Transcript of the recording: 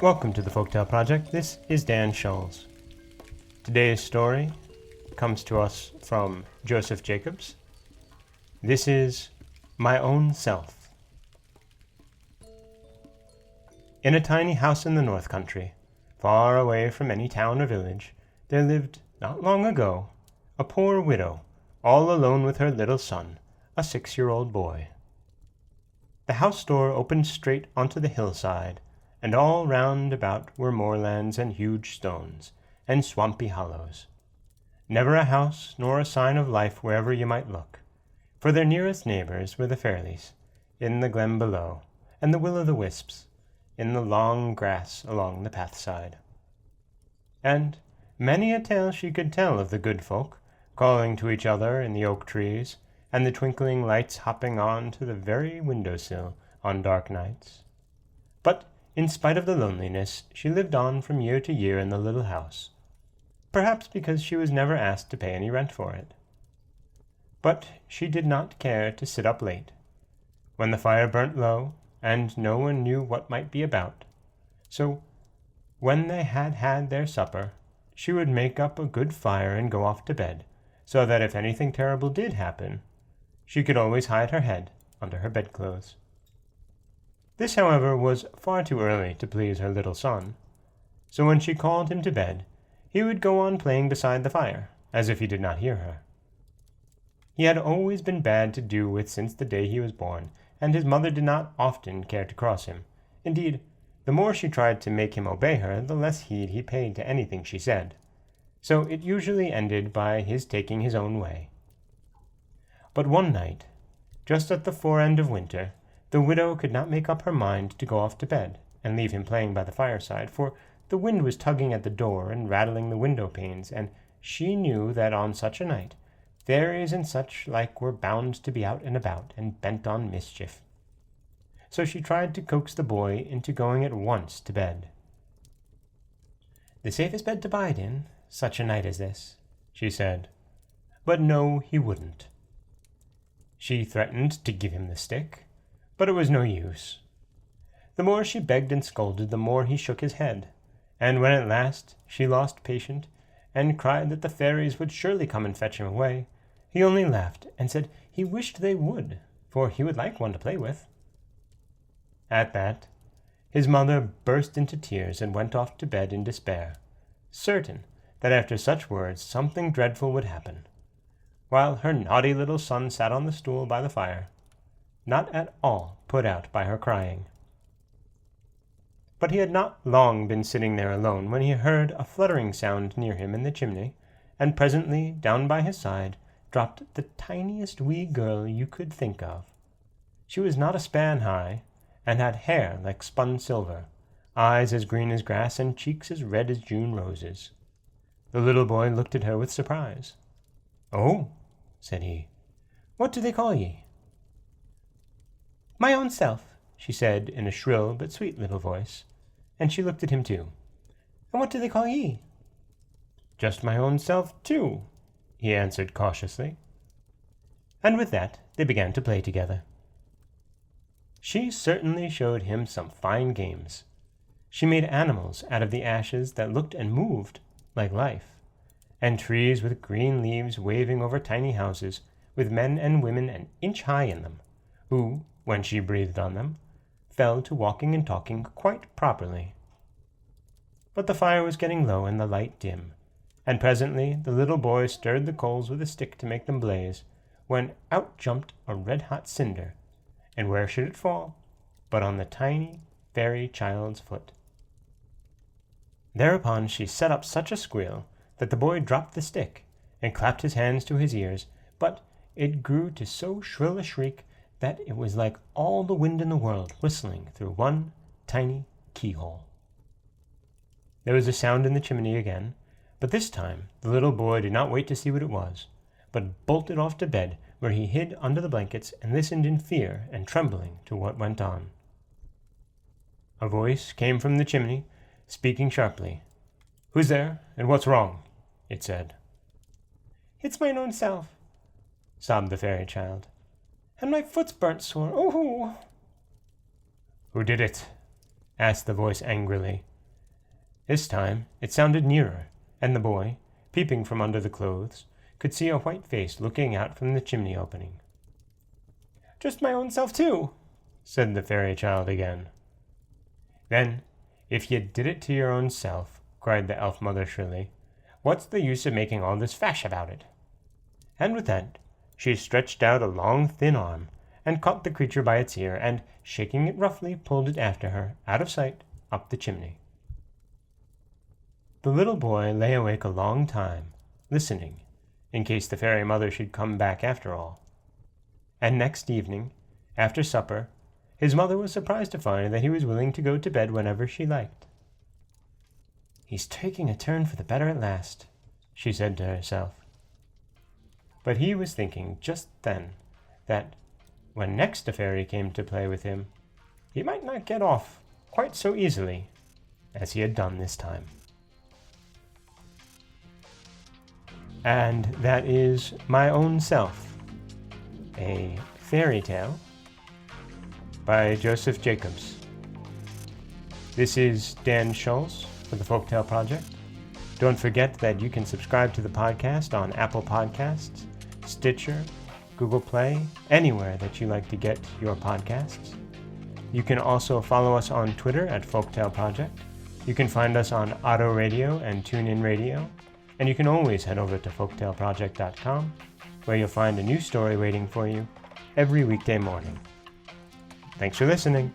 Welcome to the Folktale Project. This is Dan Scholes. Today's story comes to us from Joseph Jacobs. This is My Own Self. In a tiny house in the North Countrie, far away from any town or village, there lived, not long ago, a poor widow, all alone with her little son, a 6-year-old boy. The house door opened straight onto the hillside, and all round about were moorlands and huge stones, and swampy hollows. Never a house nor a sign of life wherever you might look, for their nearest neighbours were the ferlies, in the glen below, and the will-o'-the-wisps, in the long grass along the pathside. And many a tale she could tell of the good folk, calling to each other in the oak trees, and the twinkling lights hopping on to the very window-sill on dark nights. But in spite of the loneliness, she lived on from year to year in the little house, perhaps because she was never asked to pay any rent for it. But she did not care to sit up late, when the fire burnt low, and no one knew what might be about. So, when they had had their supper, she would make up a good fire and go off to bed, so that if anything terrible did happen, she could always hide her head under her bedclothes. This, however, was far too early to please her little son, so when she called him to bed, he would go on playing beside the fire, as if he did not hear her. He had always been bad to do with since the day he was born, and his mother did not often care to cross him. Indeed, the more she tried to make him obey her, the less heed he paid to anything she said, so it usually ended by his taking his own way. But one night, just at the fore-end of winter, the widow could not make up her mind to go off to bed and leave him playing by the fireside, for the wind was tugging at the door and rattling the window panes, and she knew that on such a night fairies and such like were bound to be out and about and bent on mischief. So she tried to coax the boy into going at once to bed. "The safest bed to bide in, such a night as this," she said. But no, he wouldn't. She threatened to give him the stick, but it was no use. The more she begged and scolded, the more he shook his head, and when at last she lost patience and cried that the fairies would surely come and fetch him away, he only laughed and said he wished they would, for he would like one to play with. At that, his mother burst into tears and went off to bed in despair, certain that after such words something dreadful would happen, while her naughty little son sat on the stool by the fire, not at all put out by her crying. But he had not long been sitting there alone when he heard a fluttering sound near him in the chimney, and presently down by his side dropped the tiniest wee girl you could think of. She was not a span high, and had hair like spun silver, eyes as green as grass, and cheeks as red as June roses. The little boy looked at her with surprise. "Oh," said he, "what do they call ye?" "My own self," she said in a shrill but sweet little voice, and she looked at him too. "And what do they call ye?" "Just my own self, too," he answered cautiously. And with that they began to play together. She certainly showed him some fine games. She made animals out of the ashes that looked and moved like life, and trees with green leaves waving over tiny houses, with men and women an inch high in them, who, when she breathed on them, fell to walking and talking quite properly. But the fire was getting low and the light dim, and presently the little boy stirred the coals with a stick to make them blaze, when out jumped a red-hot cinder, and where should it fall but on the tiny fairy child's foot. Thereupon she set up such a squeal that the boy dropped the stick and clapped his hands to his ears, but it grew to so shrill a shriek that it was like all the wind in the world whistling through one tiny keyhole. There was a sound in the chimney again, but this time the little boy did not wait to see what it was, but bolted off to bed, where he hid under the blankets and listened in fear and trembling to what went on. A voice came from the chimney, speaking sharply. "Who's there, and what's wrong?" it said. "It's mine own self," sobbed the fairy child. "And my foot's burnt sore. Oh!" "Who did it?" asked the voice angrily. This time it sounded nearer, and the boy, peeping from under the clothes, could see a white face looking out from the chimney opening. "Just my own self, too," said the fairy child again. "Then, if you did it to your own self," cried the elf mother shrilly, "what's the use of making all this fash about it?" And with that, she stretched out a long thin arm, and caught the creature by its ear, and, shaking it roughly, pulled it after her, out of sight, up the chimney. The little boy lay awake a long time, listening, in case the fairy mother should come back after all. And next evening, after supper, his mother was surprised to find that he was willing to go to bed whenever she liked. "He's taking a turn for the better at last," she said to herself. But he was thinking just then that, when next a fairy came to play with him, he might not get off quite so easily as he had done this time. And that is My Own Self, a fairy tale by Joseph Jacobs. This is Dan Schulz for the Folktale Project. Don't forget that you can subscribe to the podcast on Apple Podcasts, Stitcher, Google Play, anywhere that you like to get your podcasts. You can also follow us on Twitter at Folktale Project. You can find us on Auto Radio and TuneIn Radio. And you can always head over to folktaleproject.com, where you'll find a new story waiting for you every weekday morning. Thanks for listening.